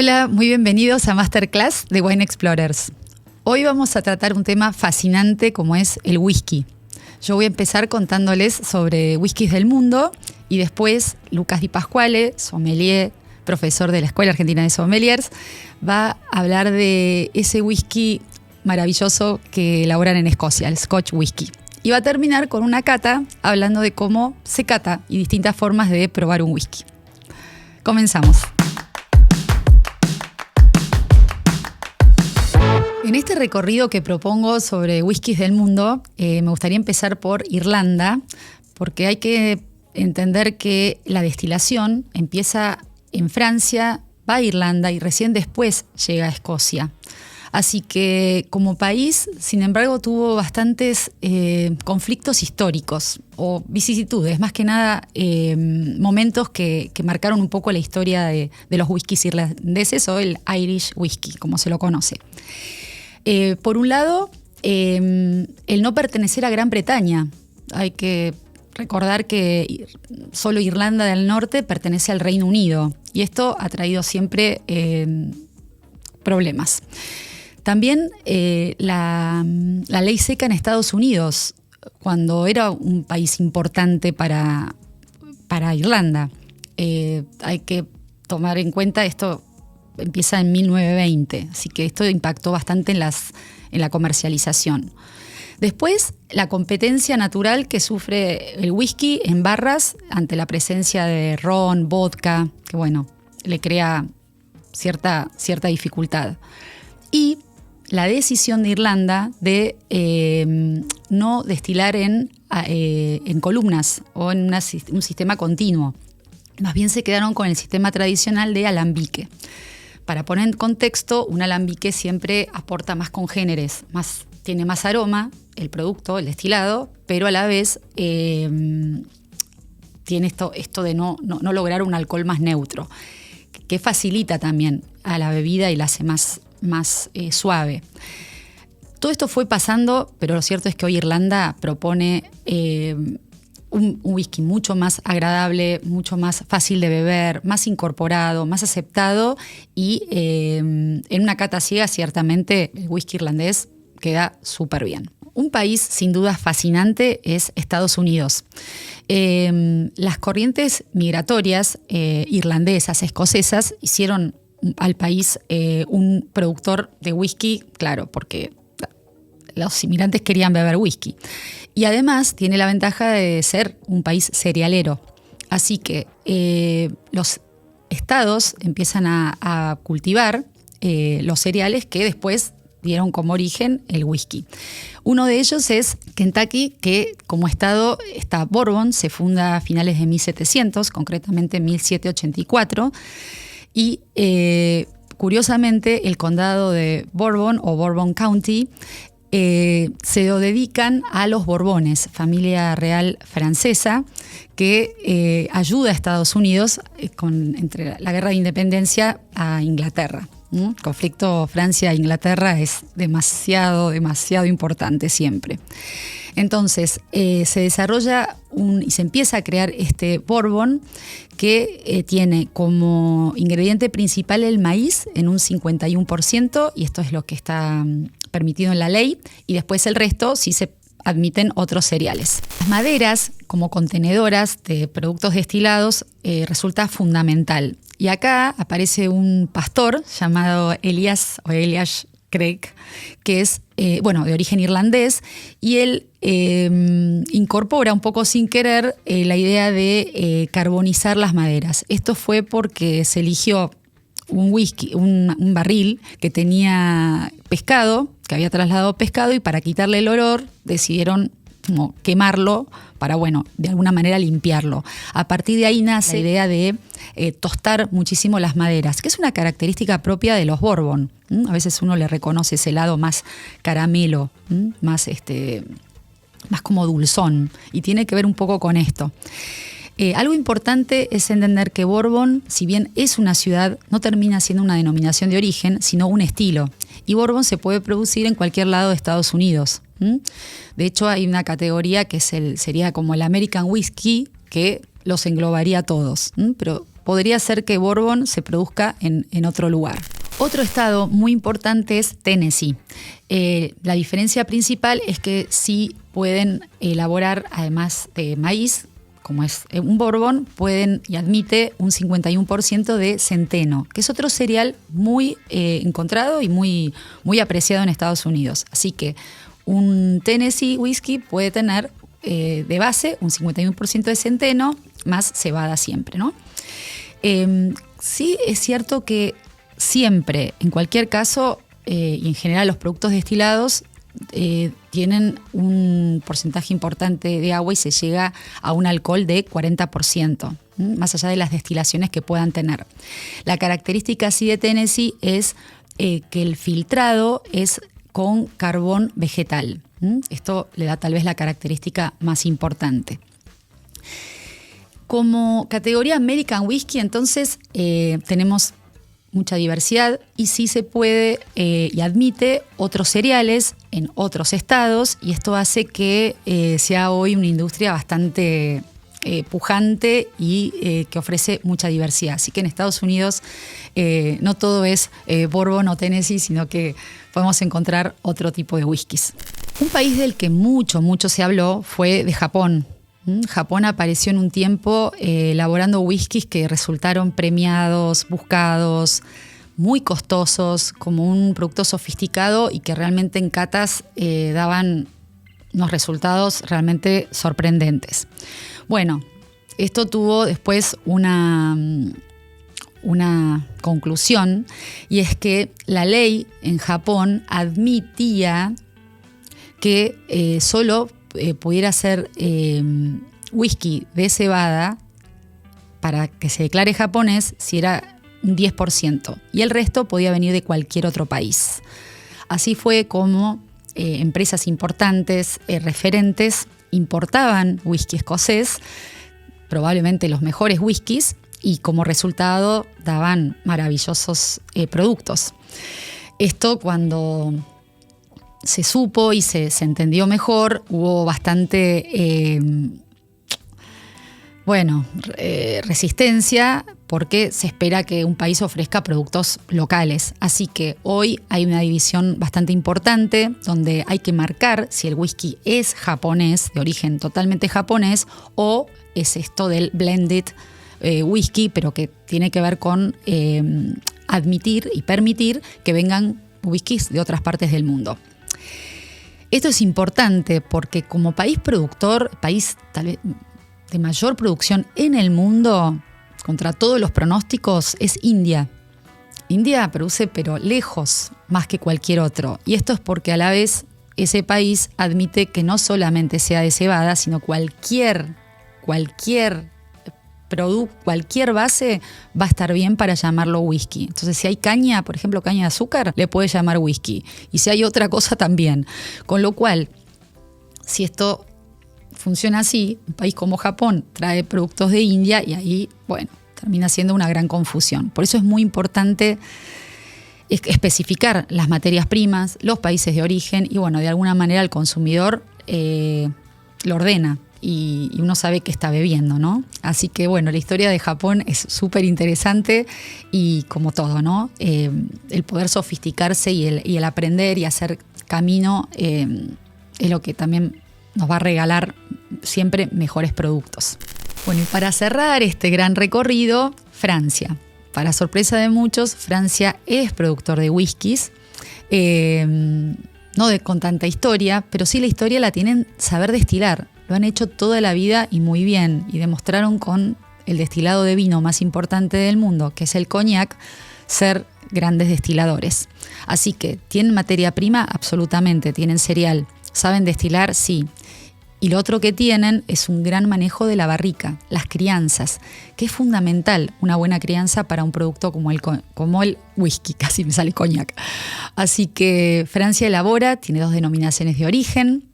Hola, muy bienvenidos a Masterclass de Wine Explorers. Hoy vamos a tratar un tema fascinante como es el whisky. Yo voy a empezar contándoles sobre whiskies del mundo y después Lucas Di Pasquale, sommelier, profesor de la Escuela Argentina de Sommeliers, va a hablar de ese whisky maravilloso que elaboran en Escocia, el Scotch Whisky. Y va a terminar con una cata hablando de cómo se cata y distintas formas de probar un whisky. Comenzamos. En este recorrido que propongo sobre whiskies del mundo, me gustaría empezar por Irlanda, porque hay que entender que la destilación empieza en Francia, va a Irlanda y recién después llega a Escocia. Así que como país, sin embargo, tuvo bastantes conflictos históricos o vicisitudes, más que nada momentos que marcaron un poco la historia de los whiskies irlandeses o el Irish whisky, como se lo conoce. Por un lado, el no pertenecer a Gran Bretaña. Hay que recordar que solo Irlanda del Norte pertenece al Reino Unido y esto ha traído siempre problemas. También la ley seca en Estados Unidos, cuando era un país importante para Irlanda. Hay que tomar en cuenta esto. Empieza en 1920, así que esto impactó bastante en la comercialización. Después, la competencia natural que sufre el whisky en barras ante la presencia de ron, vodka, que bueno, le crea cierta dificultad. Y la decisión de Irlanda de no destilar en columnas o en un sistema continuo. Más bien se quedaron con el sistema tradicional de alambique. Para poner en contexto, un alambique siempre aporta más congéneres, tiene más aroma, el producto, el destilado, pero a la vez tiene esto de no lograr un alcohol más neutro, que facilita también a la bebida y la hace más suave. Todo esto fue pasando, pero lo cierto es que hoy Irlanda propone un whisky mucho más agradable, mucho más fácil de beber, más incorporado, más aceptado y en una cata ciega ciertamente el whisky irlandés queda súper bien. Un país sin duda fascinante es Estados Unidos. Las corrientes migratorias irlandesas, escocesas, hicieron al país un productor de whisky, claro, porque los inmigrantes querían beber whisky. Y además tiene la ventaja de ser un país cerealero. Así que los estados empiezan a cultivar los cereales que después dieron como origen el whisky. Uno de ellos es Kentucky, que como estado está Bourbon, se funda a finales de 1700, concretamente en 1784. Y curiosamente el condado de Bourbon o Bourbon County se lo dedican a los Borbones, familia real francesa que ayuda a Estados Unidos entre la guerra de independencia a Inglaterra. El conflicto Francia-Inglaterra es demasiado importante siempre. Entonces se desarrolla y se empieza a crear este Bourbon que tiene como ingrediente principal el maíz en un 51%, y esto es lo que está permitido en la ley, y después el resto sí se admiten otros cereales. Las maderas como contenedoras de productos destilados resulta fundamental. Y acá aparece un pastor llamado Elias Craig, que es de origen irlandés, y él incorpora un poco sin querer la idea de carbonizar las maderas. Esto fue porque se eligió un barril que tenía pescado, que había trasladado pescado, y para quitarle el olor decidieron como quemarlo para, de alguna manera limpiarlo. A partir de ahí nace la idea de tostar muchísimo las maderas, que es una característica propia de los Bourbon. A veces uno le reconoce ese lado más caramelo, más como dulzón, y tiene que ver un poco con esto. Algo importante es entender que Bourbon, si bien es una ciudad, no termina siendo una denominación de origen, sino un estilo. Y Bourbon se puede producir en cualquier lado de Estados Unidos. De hecho, hay una categoría que sería como el American Whiskey, que los englobaría a todos. Pero podría ser que Bourbon se produzca en otro lugar. Otro estado muy importante es Tennessee. La diferencia principal es que sí pueden elaborar, además de maíz, como es un Bourbon, pueden y admite un 51% de centeno, que es otro cereal muy encontrado y muy, muy apreciado en Estados Unidos. Así que un Tennessee Whiskey puede tener de base un 51% de centeno, más cebada siempre, ¿no? Sí es cierto que siempre, en cualquier caso, y en general los productos destilados tienen un porcentaje importante de agua y se llega a un alcohol de 40%, más allá de las destilaciones que puedan tener. La característica así de Tennessee es que el filtrado es con carbón vegetal. Esto le da tal vez la característica más importante. Como categoría American Whiskey, entonces, tenemos mucha diversidad y sí se puede y admite otros cereales en otros estados, y esto hace que sea hoy una industria bastante pujante y que ofrece mucha diversidad. Así que en Estados Unidos no todo es Bourbon o Tennessee, sino que podemos encontrar otro tipo de whiskies. Un país del que mucho se habló fue de Japón. Japón apareció en un tiempo elaborando whiskies que resultaron premiados, buscados, muy costosos, como un producto sofisticado y que realmente en catas daban unos resultados realmente sorprendentes. Bueno, esto tuvo después una conclusión, y es que la ley en Japón admitía que solo pudiera ser whisky de cebada para que se declare japonés si era un 10%, y el resto podía venir de cualquier otro país. Así fue como empresas importantes, referentes, importaban whisky escocés, probablemente los mejores whiskies, y como resultado daban maravillosos productos. Esto, cuando se supo y se entendió mejor, hubo bastante resistencia, porque se espera que un país ofrezca productos locales. Así que hoy hay una división bastante importante donde hay que marcar si el whisky es japonés, de origen totalmente japonés, o es esto del blended whisky, pero que tiene que ver con admitir y permitir que vengan whiskies de otras partes del mundo. Esto es importante porque como país productor, país tal vez de mayor producción en el mundo, contra todos los pronósticos, es India. India produce, pero lejos más que cualquier otro. Y esto es porque a la vez ese país admite que no solamente sea de cebada, sino cualquier producto, cualquier base va a estar bien para llamarlo whisky. Entonces, si hay caña, por ejemplo, caña de azúcar, le puede llamar whisky. Y si hay otra cosa, también. Con lo cual, si esto funciona así, un país como Japón trae productos de India y ahí, termina siendo una gran confusión. Por eso es muy importante especificar las materias primas, los países de origen y, de alguna manera el consumidor lo ordena. Y uno sabe qué está bebiendo, ¿no? Así que, la historia de Japón es súper interesante y, como todo, ¿no? El poder sofisticarse y el aprender y hacer camino es lo que también nos va a regalar siempre mejores productos. Bueno, y para cerrar este gran recorrido, Francia. Para sorpresa de muchos, Francia es productor de whiskies. No con tanta historia, pero sí la historia la tienen saber destilar. Lo han hecho toda la vida y muy bien, y demostraron con el destilado de vino más importante del mundo, que es el cognac, ser grandes destiladores. Así que, ¿tienen materia prima? Absolutamente. ¿Tienen cereal? ¿Saben destilar? Sí. Y lo otro que tienen es un gran manejo de la barrica, las crianzas, que es fundamental una buena crianza para un producto como el whisky, casi me sale cognac. Así que Francia elabora, tiene 2 denominaciones de origen,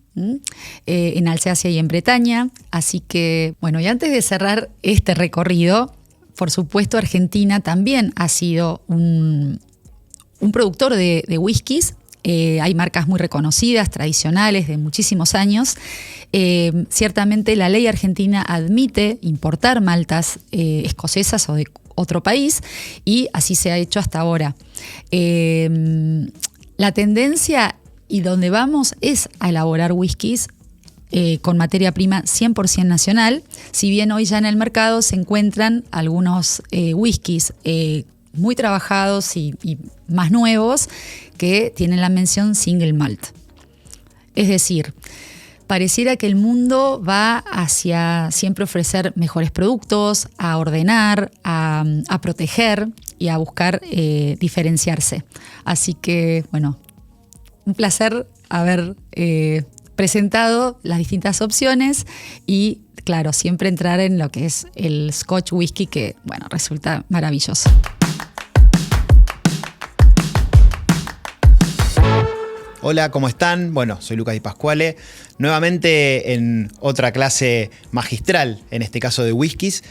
en Alsacia y en Bretaña. Así que, y antes de cerrar este recorrido, por supuesto Argentina también ha sido un productor de whiskies. Hay marcas muy reconocidas, tradicionales, de muchísimos años. Ciertamente la ley argentina admite importar maltas escocesas otro país, y así se ha hecho hasta ahora. La tendencia y donde vamos es a elaborar whiskies con materia prima 100% nacional, si bien hoy ya en el mercado se encuentran algunos whiskies muy trabajados y más nuevos que tienen la mención single malt. Es decir, pareciera que el mundo va hacia siempre ofrecer mejores productos, a ordenar, a proteger y a buscar diferenciarse. Así que, bueno, un placer haber presentado las distintas opciones y, claro, siempre entrar en lo que es el Scotch whisky, que, bueno, resulta maravilloso. Hola, ¿cómo están? Bueno, soy Lucas Di Pasquale, nuevamente en otra clase magistral, en este caso de whiskies,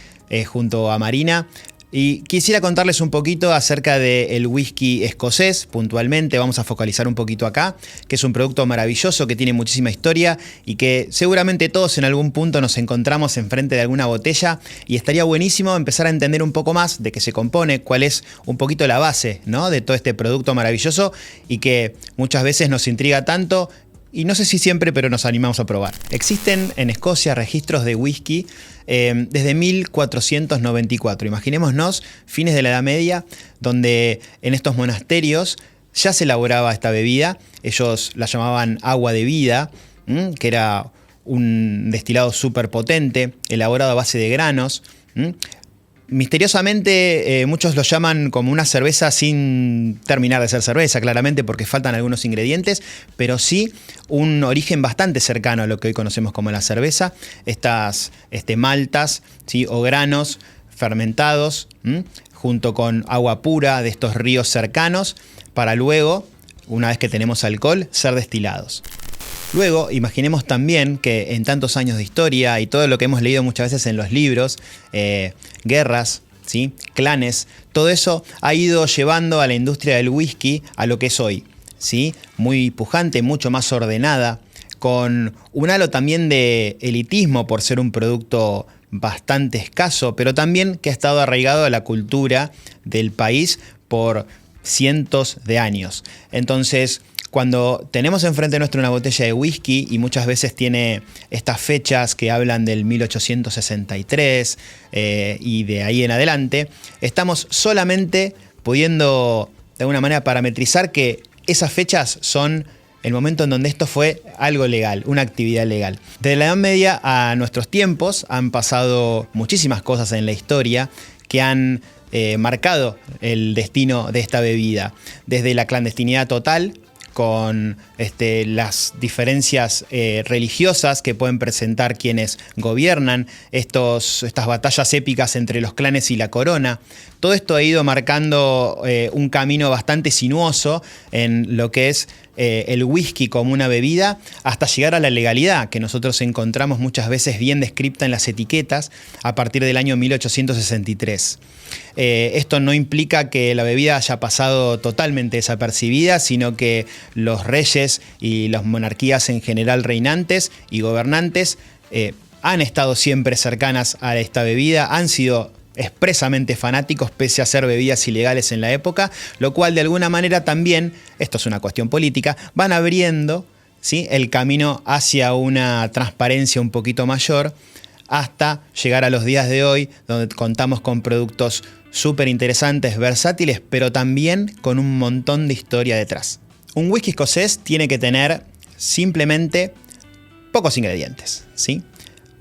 junto a Marina. Y quisiera contarles un poquito acerca del whisky escocés, puntualmente, vamos a focalizar un poquito acá, que es un producto maravilloso, que tiene muchísima historia y que seguramente todos en algún punto nos encontramos enfrente de alguna botella y estaría buenísimo empezar a entender un poco más de qué se compone, cuál es un poquito la base, ¿no?, de todo este producto maravilloso y que muchas veces nos intriga tanto. Y no sé si siempre, pero nos animamos a probar. Existen en Escocia registros de whisky desde 1494. Imaginémonos fines de la Edad Media, donde en estos monasterios ya se elaboraba esta bebida. Ellos la llamaban agua de vida, que era un destilado súper potente, elaborado a base de granos. Misteriosamente, muchos lo llaman como una cerveza sin terminar de ser cerveza, claramente porque faltan algunos ingredientes, pero sí un origen bastante cercano a lo que hoy conocemos como la cerveza. Estas maltas, ¿sí?, o granos fermentados, junto con agua pura de estos ríos cercanos, para luego, una vez que tenemos alcohol, ser destilados. Luego, imaginemos también que en tantos años de historia y todo lo que hemos leído muchas veces en los libros, guerras, ¿sí?, clanes, todo eso ha ido llevando a la industria del whisky a lo que es hoy, ¿sí?, muy pujante, mucho más ordenada, con un halo también de elitismo por ser un producto bastante escaso, pero también que ha estado arraigado a la cultura del país por cientos de años. Entonces, cuando tenemos enfrente nuestro una botella de whisky y muchas veces tiene estas fechas que hablan del 1863 y de ahí en adelante, estamos solamente pudiendo de alguna manera parametrizar que esas fechas son el momento en donde esto fue algo legal, una actividad legal. Desde la Edad Media a nuestros tiempos han pasado muchísimas cosas en la historia que han marcado el destino de esta bebida. Desde la clandestinidad total, con las diferencias religiosas que pueden presentar quienes gobiernan, estas batallas épicas entre los clanes y la corona. Todo esto ha ido marcando un camino bastante sinuoso en lo que es el whisky como una bebida, hasta llegar a la legalidad, que nosotros encontramos muchas veces bien descrita en las etiquetas a partir del año 1863. Esto no implica que la bebida haya pasado totalmente desapercibida, sino que los reyes y las monarquías en general reinantes y gobernantes han estado siempre cercanas a esta bebida, han sido expresamente fanáticos pese a ser bebidas ilegales en la época, lo cual de alguna manera también, esto es una cuestión política, van abriendo, ¿sí?, el camino hacia una transparencia un poquito mayor hasta llegar a los días de hoy, donde contamos con productos súper interesantes, versátiles, pero también con un montón de historia detrás. Un whisky escocés tiene que tener simplemente pocos ingredientes, ¿sí?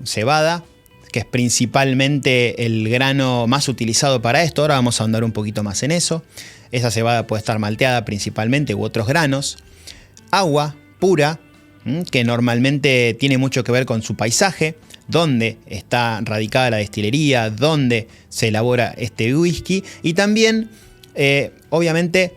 Cebada, que es principalmente el grano más utilizado para esto. Ahora vamos a ahondar un poquito más en eso. Esa cebada puede estar malteada principalmente u otros granos. Agua pura, que normalmente tiene mucho que ver con su paisaje, dónde está radicada la destilería, dónde se elabora este whisky. Y también, obviamente,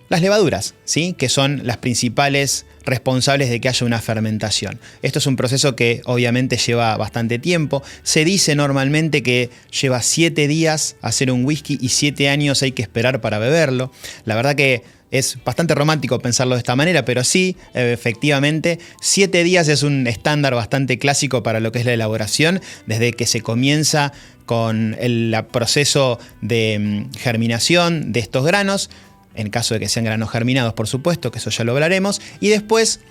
las levaduras, ¿sí?, que son las principales responsables de que haya una fermentación. Esto es un proceso que obviamente lleva bastante tiempo. Se dice normalmente que lleva 7 días hacer un whisky y 7 años hay que esperar para beberlo. La verdad que es bastante romántico pensarlo de esta manera, pero sí, efectivamente, 7 días es un estándar bastante clásico para lo que es la elaboración, desde que se comienza con el proceso de germinación de estos granos, en caso de que sean granos germinados, por supuesto, que eso ya lo hablaremos, y después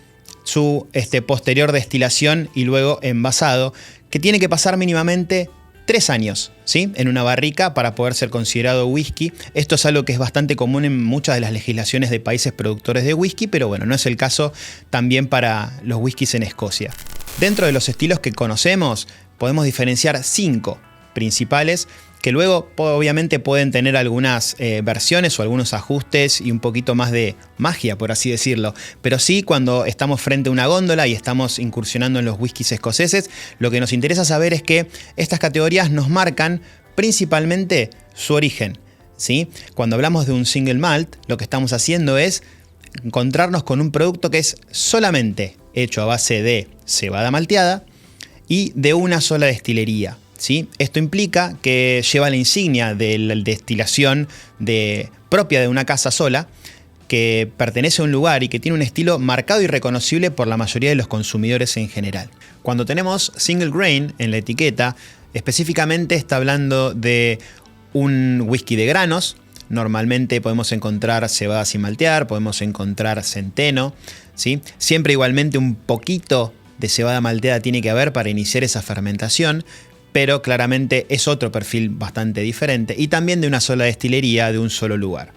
su posterior destilación y luego envasado, que tiene que pasar mínimamente 3 años, ¿sí?, en una barrica para poder ser considerado whisky. Esto es algo que es bastante común en muchas de las legislaciones de países productores de whisky, pero bueno, no es el caso también para los whiskies en Escocia. Dentro de los estilos que conocemos, podemos diferenciar 5 principales, que luego obviamente pueden tener algunas versiones o algunos ajustes y un poquito más de magia, por así decirlo. Pero sí, cuando estamos frente a una góndola y estamos incursionando en los whiskies escoceses, lo que nos interesa saber es que estas categorías nos marcan principalmente su origen, ¿sí? Cuando hablamos de un single malt, lo que estamos haciendo es encontrarnos con un producto que es solamente hecho a base de cebada malteada y de una sola destilería, ¿sí? Esto implica que lleva la insignia de la destilación propia de una casa sola, que pertenece a un lugar y que tiene un estilo marcado y reconocible por la mayoría de los consumidores en general. Cuando tenemos single grain en la etiqueta, específicamente está hablando de un whisky de granos. Normalmente podemos encontrar cebada sin maltear, podemos encontrar centeno, ¿sí? Siempre igualmente un poquito de cebada malteada tiene que haber para iniciar esa fermentación, pero claramente es otro perfil bastante diferente y también de una sola destilería, de un solo lugar.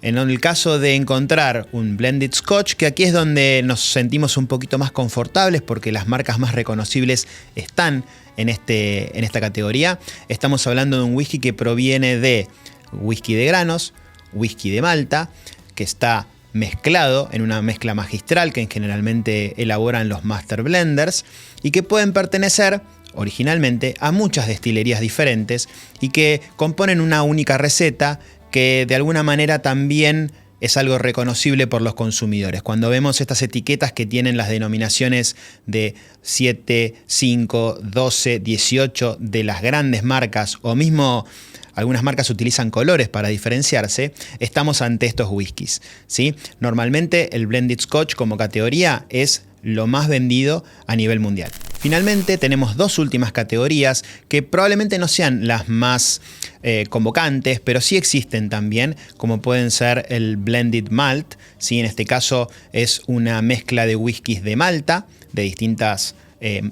En el caso de encontrar un blended scotch, que aquí es donde nos sentimos un poquito más confortables porque las marcas más reconocibles están en esta categoría, estamos hablando de un whisky que proviene de whisky de granos, whisky de malta, que está mezclado en una mezcla magistral que generalmente elaboran los master blenders y que pueden pertenecer originalmente a muchas destilerías diferentes y que componen una única receta que de alguna manera también es algo reconocible por los consumidores. Cuando vemos estas etiquetas que tienen las denominaciones de 7, 5, 12, 18 de las grandes marcas, o mismo algunas marcas utilizan colores para diferenciarse, estamos ante estos whiskies, ¿sí? Normalmente el blended scotch como categoría es lo más vendido a nivel mundial. Finalmente tenemos 2 últimas categorías que probablemente no sean las más convocantes, pero sí existen también, como pueden ser el blended malt, ¿sí? En este caso es una mezcla de whiskies de malta, de distintas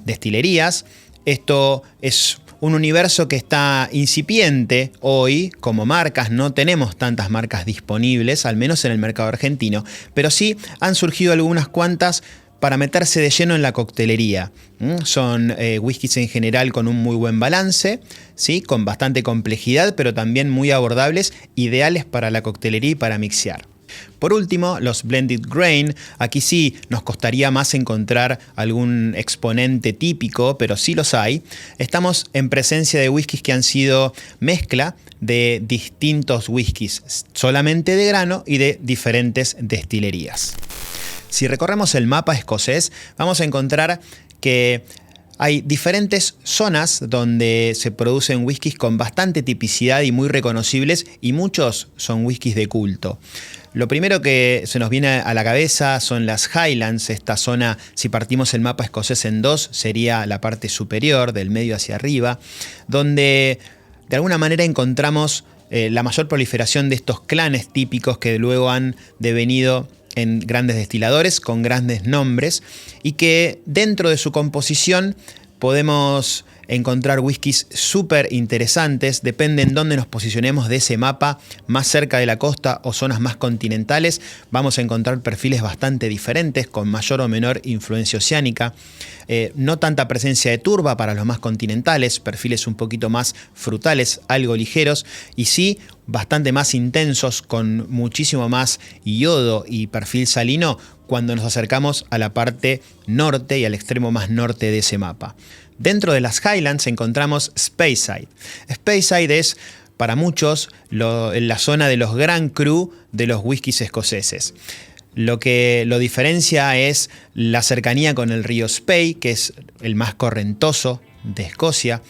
destilerías. Esto es un universo que está incipiente hoy como marcas. No tenemos tantas marcas disponibles, al menos en el mercado argentino, pero sí han surgido algunas cuantas para meterse de lleno en la coctelería. Son whiskies en general con un muy buen balance, ¿sí? Con bastante complejidad, pero también muy abordables, ideales para la coctelería y para mixear. Por último, los blended grain. Aquí sí nos costaría más encontrar algún exponente típico, pero sí los hay. Estamos en presencia de whiskies que han sido mezcla de distintos whiskies, solamente de grano y de diferentes destilerías. Si recorremos el mapa escocés, vamos a encontrar que hay diferentes zonas donde se producen whiskies con bastante tipicidad y muy reconocibles, y muchos son whiskies de culto. Lo primero que se nos viene a la cabeza son las Highlands. Esta zona, si partimos el mapa escocés en 2, sería la parte superior, del medio hacia arriba, donde de alguna manera encontramos la mayor proliferación de estos clanes típicos que luego han devenido en grandes destiladores con grandes nombres, y que dentro de su composición podemos encontrar whiskies súper interesantes. Depende en dónde nos posicionemos de ese mapa, más cerca de la costa o zonas más continentales, vamos a encontrar perfiles bastante diferentes, con mayor o menor influencia oceánica. No tanta presencia de turba para los más continentales, perfiles un poquito más frutales, algo ligeros, y sí bastante más intensos, con muchísimo más yodo y perfil salino cuando nos acercamos a la parte norte y al extremo más norte de ese mapa. Dentro de las Highlands encontramos Speyside. Speyside es para muchos la zona de los Grand Cru de los whiskies escoceses. Lo que lo diferencia es la cercanía con el río Spey, que es el más correntoso de Escocia,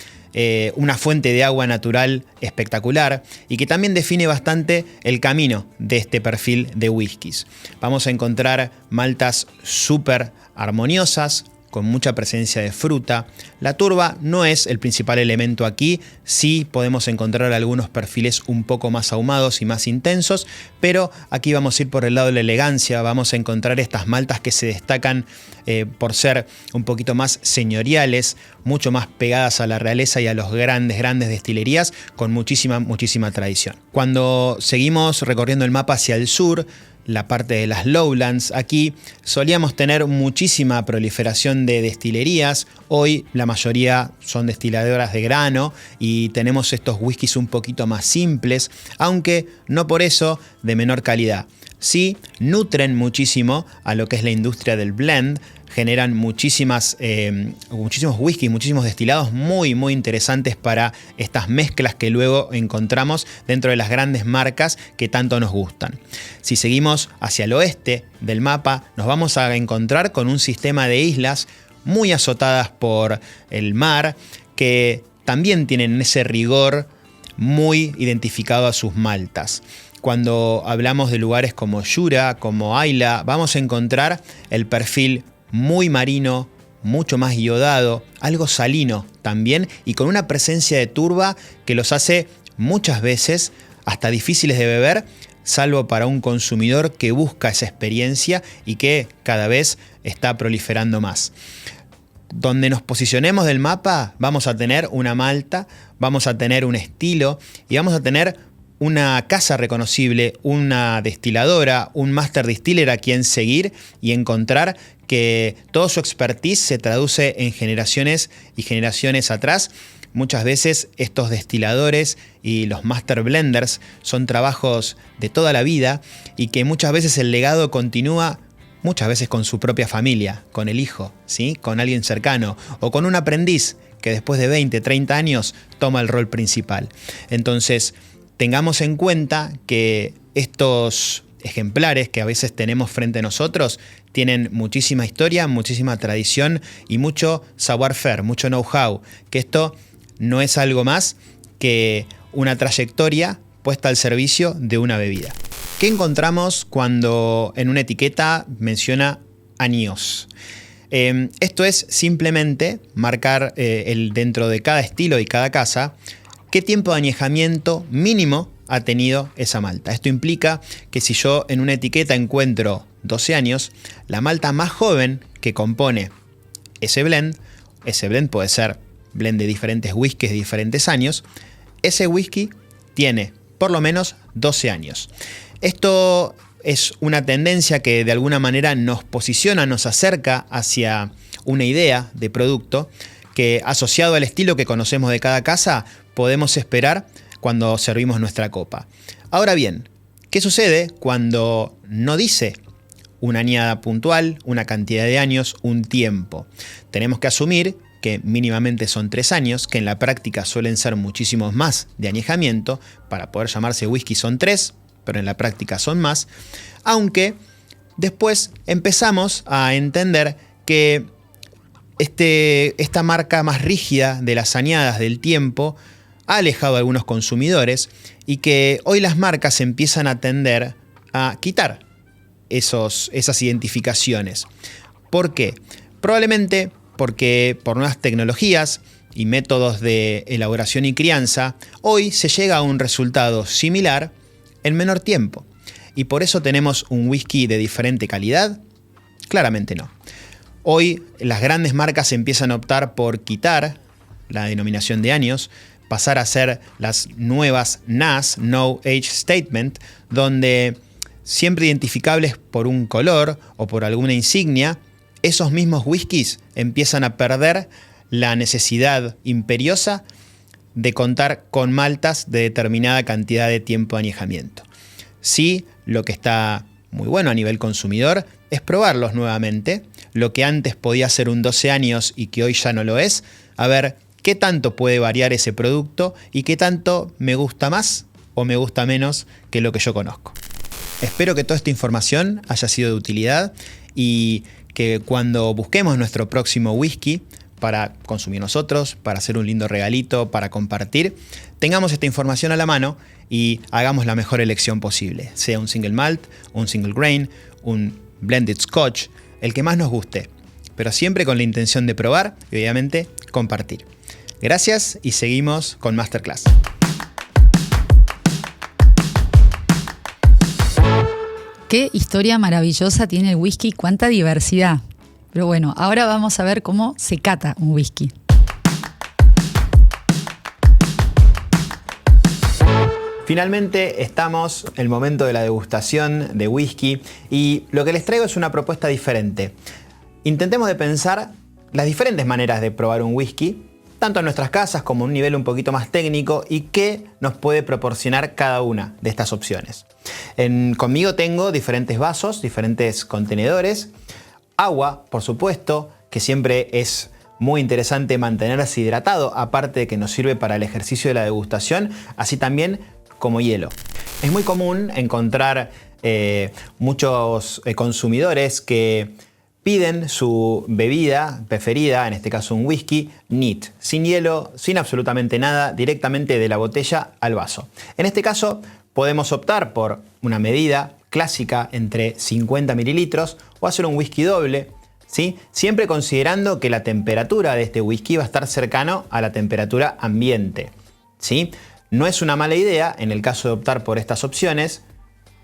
una fuente de agua natural espectacular y que también define bastante el camino de este perfil de whiskies. Vamos a encontrar maltas súper armoniosas, con mucha presencia de fruta. La turba no es el principal elemento aquí, sí podemos encontrar algunos perfiles un poco más ahumados y más intensos, pero aquí vamos a ir por el lado de la elegancia, vamos a encontrar estas maltas que se destacan por ser un poquito más señoriales, mucho más pegadas a la realeza y a los grandes destilerías, con muchísima tradición. Cuando seguimos recorriendo el mapa hacia el sur, la parte de las lowlands, aquí solíamos tener muchísima proliferación de destilerías. Hoy la mayoría son destiladoras de grano y tenemos estos whiskies un poquito más simples, aunque no por eso de menor calidad. Sí, nutren muchísimo a lo que es la industria del blend, generan muchísimos whiskies, muchísimos destilados muy interesantes para estas mezclas que luego encontramos dentro de las grandes marcas que tanto nos gustan. Si seguimos hacia el oeste del mapa, nos vamos a encontrar con un sistema de islas muy azotadas por el mar, que también tienen ese rigor muy identificado a sus maltas. Cuando hablamos de lugares como Jura, como Islay, vamos a encontrar el perfil muy marino, mucho más iodado, algo salino también, y con una presencia de turba que los hace muchas veces hasta difíciles de beber, salvo para un consumidor que busca esa experiencia y que cada vez está proliferando más. Donde nos posicionemos del mapa, vamos a tener una malta, vamos a tener un estilo y vamos a tener una casa reconocible, una destiladora, un master distiller a quien seguir y encontrar que todo su expertise se traduce en generaciones y generaciones atrás. Muchas veces estos destiladores y los master blenders son trabajos de toda la vida y que muchas veces el legado continúa muchas veces con su propia familia, con el hijo, ¿sí? Con alguien cercano o con un aprendiz que después de 20, 30 años toma el rol principal. Entonces, tengamos en cuenta que estos ejemplares que a veces tenemos frente a nosotros tienen muchísima historia, muchísima tradición y mucho savoir-faire, mucho know-how, que esto no es algo más que una trayectoria puesta al servicio de una bebida. ¿Qué encontramos cuando en una etiqueta menciona años? Esto es simplemente marcar dentro de cada estilo y cada casa qué tiempo de añejamiento mínimo ha tenido esa malta. Esto implica que si yo en una etiqueta encuentro 12 años, la malta más joven que compone ese blend puede ser blend de diferentes whiskies de diferentes años, ese whisky tiene por lo menos 12 años. Esto es una tendencia que de alguna manera nos posiciona, nos acerca hacia una idea de producto que, asociado al estilo que conocemos de cada casa, podemos esperar cuando servimos nuestra copa. Ahora bien, ¿qué sucede cuando no dice una añada puntual, una cantidad de años, un tiempo? Tenemos que asumir que mínimamente son 3 años, que en la práctica suelen ser muchísimos más de añejamiento. Para poder llamarse whisky son 3, pero en la práctica son más. Aunque después empezamos a entender que esta marca más rígida de las añadas del tiempo ha alejado a algunos consumidores y que hoy las marcas empiezan a tender a quitar esas identificaciones. ¿Por qué? Probablemente porque por nuevas tecnologías y métodos de elaboración y crianza, hoy se llega a un resultado similar en menor tiempo. ¿Y por eso tenemos un whisky de diferente calidad? Claramente no. Hoy las grandes marcas empiezan a optar por quitar la denominación de años, pasar a ser las nuevas NAS, No Age Statement, donde siempre identificables por un color o por alguna insignia, esos mismos whiskies empiezan a perder la necesidad imperiosa de contar con maltas de determinada cantidad de tiempo de añejamiento. Sí, lo que está muy bueno a nivel consumidor es probarlos nuevamente, lo que antes podía ser un 12 años y que hoy ya no lo es, a ver qué tanto puede variar ese producto y qué tanto me gusta más o me gusta menos que lo que yo conozco. Espero que toda esta información haya sido de utilidad y que cuando busquemos nuestro próximo whisky para consumir nosotros, para hacer un lindo regalito, para compartir, tengamos esta información a la mano y hagamos la mejor elección posible, sea un single malt, un single grain, un blended scotch, el que más nos guste. pero siempre con la intención de probar y obviamente compartir. Gracias y seguimos con Masterclass. Qué historia maravillosa tiene el whisky, cuánta diversidad. Pero bueno, ahora vamos a ver cómo se cata un whisky. Finalmente estamos en el momento de la degustación de whisky y lo que les traigo es una propuesta diferente. Intentemos de pensar las diferentes maneras de probar un whisky, tanto en nuestras casas como a un nivel un poquito más técnico, y qué nos puede proporcionar cada una de estas opciones. Conmigo tengo diferentes vasos, diferentes contenedores, agua, por supuesto, que siempre es muy interesante mantenerse hidratado, aparte de que nos sirve para el ejercicio de la degustación, así también como hielo. Es muy común encontrar muchos consumidores que piden su bebida preferida, en este caso un whisky, neat, sin hielo, sin absolutamente nada, directamente de la botella al vaso. En este caso podemos optar por una medida clásica entre 50 mililitros o hacer un whisky doble, ¿sí? Siempre considerando que la temperatura de este whisky va a estar cercano a la temperatura ambiente, ¿sí? No es una mala idea, en el caso de optar por estas opciones,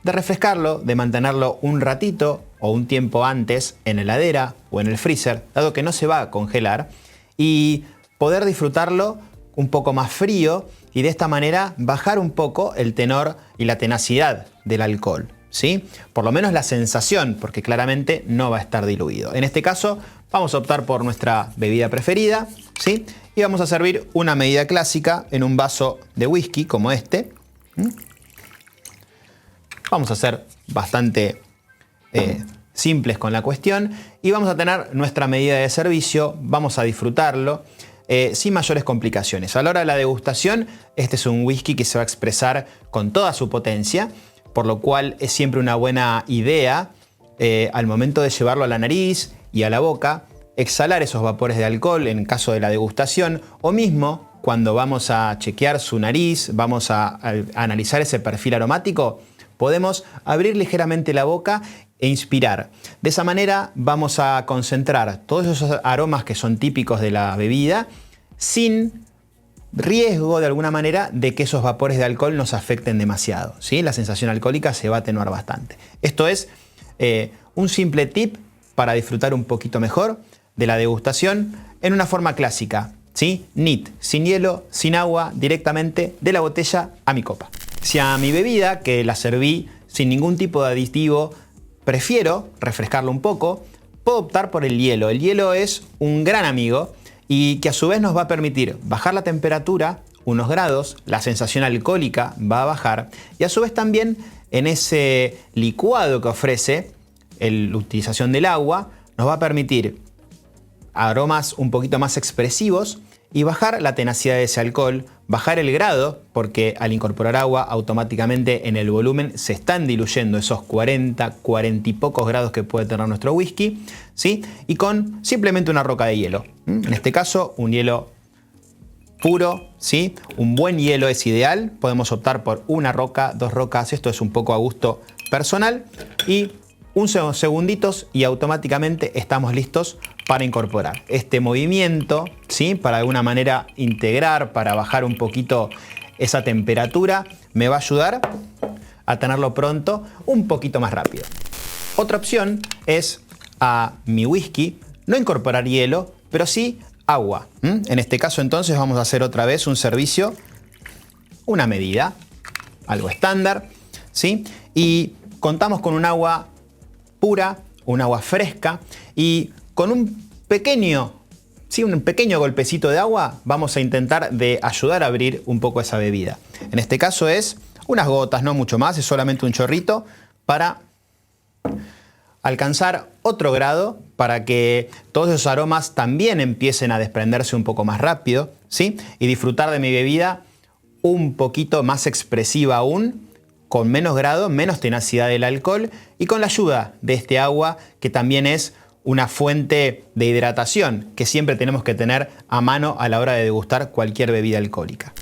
de refrescarlo, de mantenerlo un ratito o un tiempo antes en heladera o en el freezer, dado que no se va a congelar, y poder disfrutarlo un poco más frío y de esta manera bajar un poco el tenor y la tenacidad del alcohol, ¿sí? Por lo menos la sensación, porque claramente no va a estar diluido. En este caso vamos a optar por nuestra bebida preferida, ¿sí? Y vamos a servir una medida clásica en un vaso de whisky como este. Vamos a ser bastante simples con la cuestión y vamos a tener nuestra medida de servicio, vamos a disfrutarlo sin mayores complicaciones. A la hora de la degustación, este es un whisky que se va a expresar con toda su potencia, por lo cual es siempre una buena idea al momento de llevarlo a la nariz y a la boca, exhalar esos vapores de alcohol en caso de la degustación, o mismo cuando vamos a chequear su nariz, vamos a analizar ese perfil aromático, podemos abrir ligeramente la boca e inspirar. De esa manera vamos a concentrar todos esos aromas que son típicos de la bebida sin riesgo de alguna manera de que esos vapores de alcohol nos afecten demasiado, ¿sí? La sensación alcohólica se va a atenuar bastante. Esto es un simple tip para disfrutar un poquito mejor de la degustación en una forma clásica, ¿sí? Neat, sin hielo, sin agua, directamente de la botella a mi copa. Si a mi bebida, que la serví sin ningún tipo de aditivo, prefiero refrescarlo un poco, puedo optar por el hielo. El hielo es un gran amigo y que a su vez nos va a permitir bajar la temperatura unos grados, la sensación alcohólica va a bajar y a su vez también en ese licuado que ofrece la utilización del agua nos va a permitir aromas un poquito más expresivos y bajar la tenacidad de ese alcohol, bajar el grado, porque al incorporar agua automáticamente en el volumen se están diluyendo esos 40 y pocos grados que puede tener nuestro whisky, ¿sí? Y con simplemente una roca de hielo. En este caso, un hielo puro, ¿sí? Un buen hielo es ideal, podemos optar por una roca, 2 rocas, esto es un poco a gusto personal, y unos segunditos y automáticamente estamos listos para incorporar este movimiento, ¿sí? Para de alguna manera integrar, para bajar un poquito esa temperatura, me va a ayudar a tenerlo pronto un poquito más rápido. Otra opción es a mi whisky no incorporar hielo, pero sí agua. En este caso entonces vamos a hacer otra vez un servicio, una medida, algo estándar, ¿sí? Y contamos con un agua pura, un agua fresca y con un pequeño golpecito de agua vamos a intentar de ayudar a abrir un poco esa bebida. En este caso es unas gotas, no mucho más, es solamente un chorrito para alcanzar otro grado para que todos esos aromas también empiecen a desprenderse un poco más rápido, ¿sí? Y disfrutar de mi bebida un poquito más expresiva aún, con menos grado, menos tenacidad del alcohol y con la ayuda de este agua que también es una fuente de hidratación que siempre tenemos que tener a mano a la hora de degustar cualquier bebida alcohólica.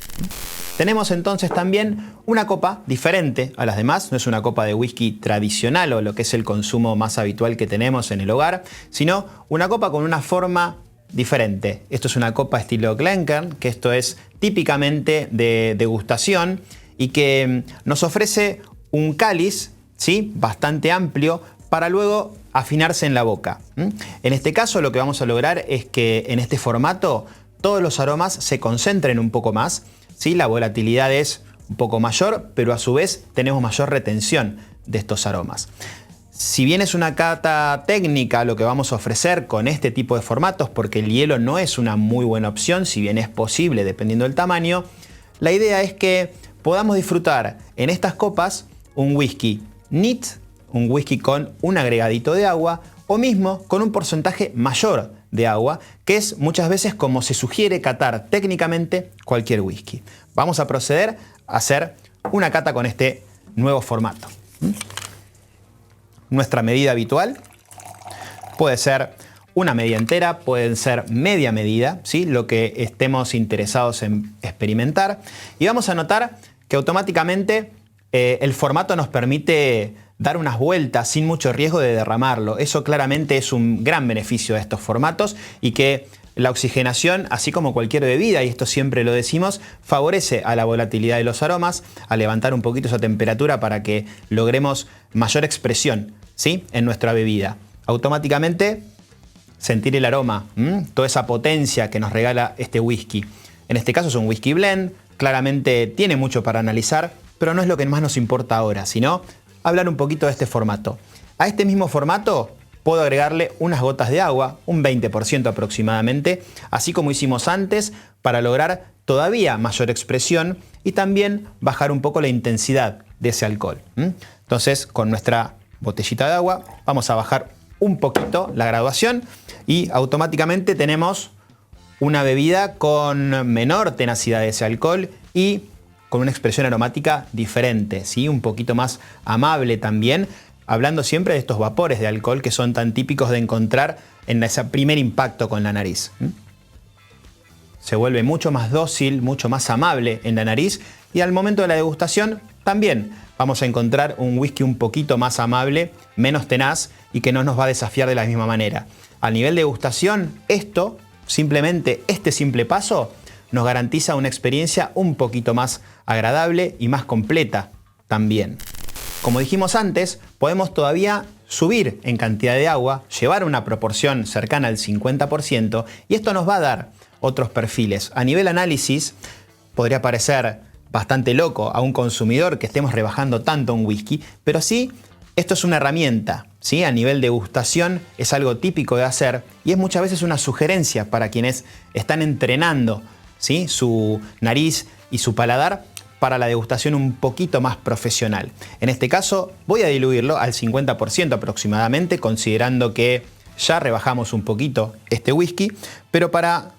Tenemos entonces también una copa diferente a las demás. No es una copa de whisky tradicional o lo que es el consumo más habitual que tenemos en el hogar, sino una copa con una forma diferente. Esto es una copa estilo Glencairn, que esto es típicamente de degustación y que nos ofrece un cáliz, ¿sí?, bastante amplio para luego afinarse en la boca. En este caso lo que vamos a lograr es que en este formato todos los aromas se concentren un poco más, ¿sí? La volatilidad es un poco mayor, pero a su vez tenemos mayor retención de estos aromas. Si bien es una cata técnica lo que vamos a ofrecer con este tipo de formatos, porque el hielo no es una muy buena opción, si bien es posible dependiendo del tamaño, la idea es que podamos disfrutar en estas copas un whisky neat, un whisky con un agregadito de agua o mismo con un porcentaje mayor de agua, que es muchas veces como se sugiere catar técnicamente cualquier whisky. Vamos a proceder a hacer una cata con este nuevo formato. Nuestra medida habitual puede ser una medida entera, pueden ser media medida, ¿sí?, lo que estemos interesados en experimentar. Y vamos a notar que automáticamente el formato nos permite dar unas vueltas sin mucho riesgo de derramarlo. Eso claramente es un gran beneficio de estos formatos y que la oxigenación, así como cualquier bebida, y esto siempre lo decimos, favorece a la volatilidad de los aromas, a levantar un poquito esa temperatura para que logremos mayor expresión, ¿sí?, en nuestra bebida. Automáticamente sentir el aroma, toda esa potencia que nos regala este whisky. En este caso es un whisky blend, claramente tiene mucho para analizar, pero no es lo que más nos importa ahora, sino hablar un poquito de este formato. A este mismo formato puedo agregarle unas gotas de agua, un 20% aproximadamente, así como hicimos antes, para lograr todavía mayor expresión y también bajar un poco la intensidad de ese alcohol. Entonces, con nuestra botellita de agua vamos a bajar un poquito la graduación y automáticamente tenemos una bebida con menor tenacidad de ese alcohol y con una expresión aromática diferente, ¿sí?, un poquito más amable también, hablando siempre de estos vapores de alcohol que son tan típicos de encontrar en ese primer impacto con la nariz. Se vuelve mucho más dócil, mucho más amable en la nariz y al momento de la degustación también vamos a encontrar un whisky un poquito más amable, menos tenaz y que no nos va a desafiar de la misma manera. A nivel de degustación, este simple paso nos garantiza una experiencia un poquito más agradable y más completa también. Como dijimos antes, podemos todavía subir en cantidad de agua, llevar una proporción cercana al 50% y esto nos va a dar otros perfiles. A nivel análisis, podría parecer bastante loco a un consumidor que estemos rebajando tanto un whisky, pero sí, esto es una herramienta, ¿sí? A nivel de degustación es algo típico de hacer y es muchas veces una sugerencia para quienes están entrenando, ¿sí?, su nariz y su paladar para la degustación un poquito más profesional. En este caso voy a diluirlo al 50% aproximadamente, considerando que ya rebajamos un poquito este whisky, pero para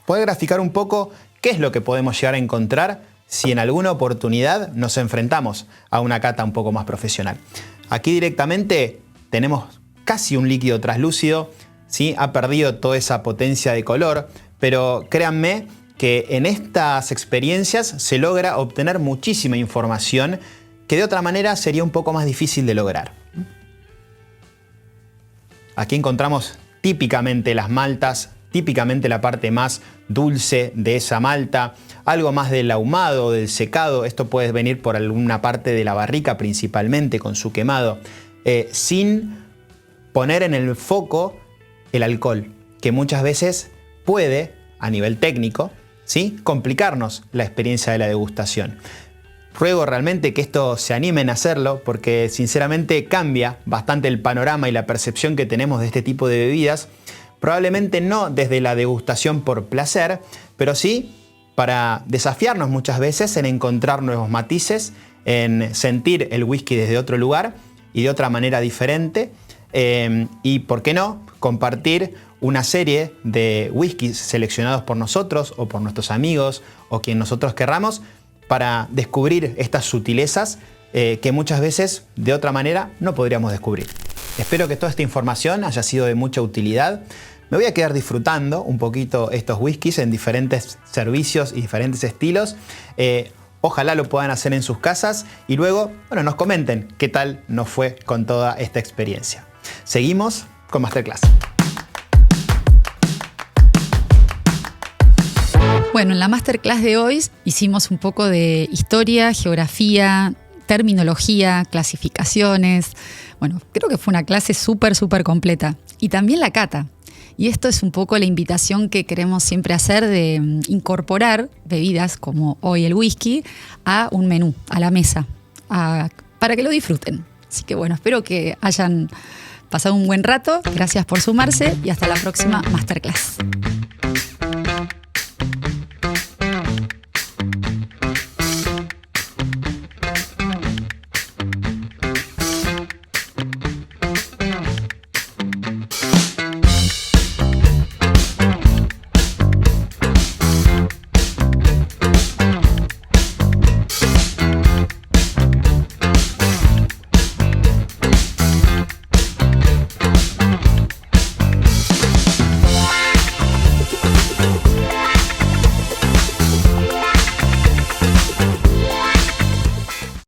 poder graficar un poco qué es lo que podemos llegar a encontrar si en alguna oportunidad nos enfrentamos a una cata un poco más profesional. Aquí directamente tenemos casi un líquido translúcido, ¿sí?, ha perdido toda esa potencia de color, pero créanme que en estas experiencias se logra obtener muchísima información que de otra manera sería un poco más difícil de lograr. Aquí encontramos típicamente las maltas, típicamente la parte más dulce de esa malta, algo más del ahumado, del secado. Esto puede venir por alguna parte de la barrica principalmente con su quemado, sin poner en el foco el alcohol, que muchas veces puede, a nivel técnico, ¿sí?, complicarnos la experiencia de la degustación. Ruego realmente que esto se animen a hacerlo porque sinceramente cambia bastante el panorama y la percepción que tenemos de este tipo de bebidas. Probablemente no desde la degustación por placer, pero sí para desafiarnos muchas veces en encontrar nuevos matices, en sentir el whisky desde otro lugar y de otra manera diferente. Y por qué no, compartir una serie de whiskies seleccionados por nosotros o por nuestros amigos o quien nosotros querramos para descubrir estas sutilezas que muchas veces de otra manera no podríamos descubrir. Espero que toda esta información haya sido de mucha utilidad. Me voy a quedar disfrutando un poquito estos whiskies en diferentes servicios y diferentes estilos. Ojalá lo puedan hacer en sus casas y luego, bueno, nos comenten qué tal nos fue con toda esta experiencia. Seguimos con Masterclass. Bueno, en la Masterclass de hoy hicimos un poco de historia, geografía, terminología, clasificaciones. Bueno, creo que fue una clase súper completa. Y también la cata. Y esto es un poco la invitación que queremos siempre hacer de incorporar bebidas como hoy el whisky a un menú, a la mesa, para que lo disfruten. Así que bueno, espero que hayan pasado un buen rato. Gracias por sumarse y hasta la próxima Masterclass.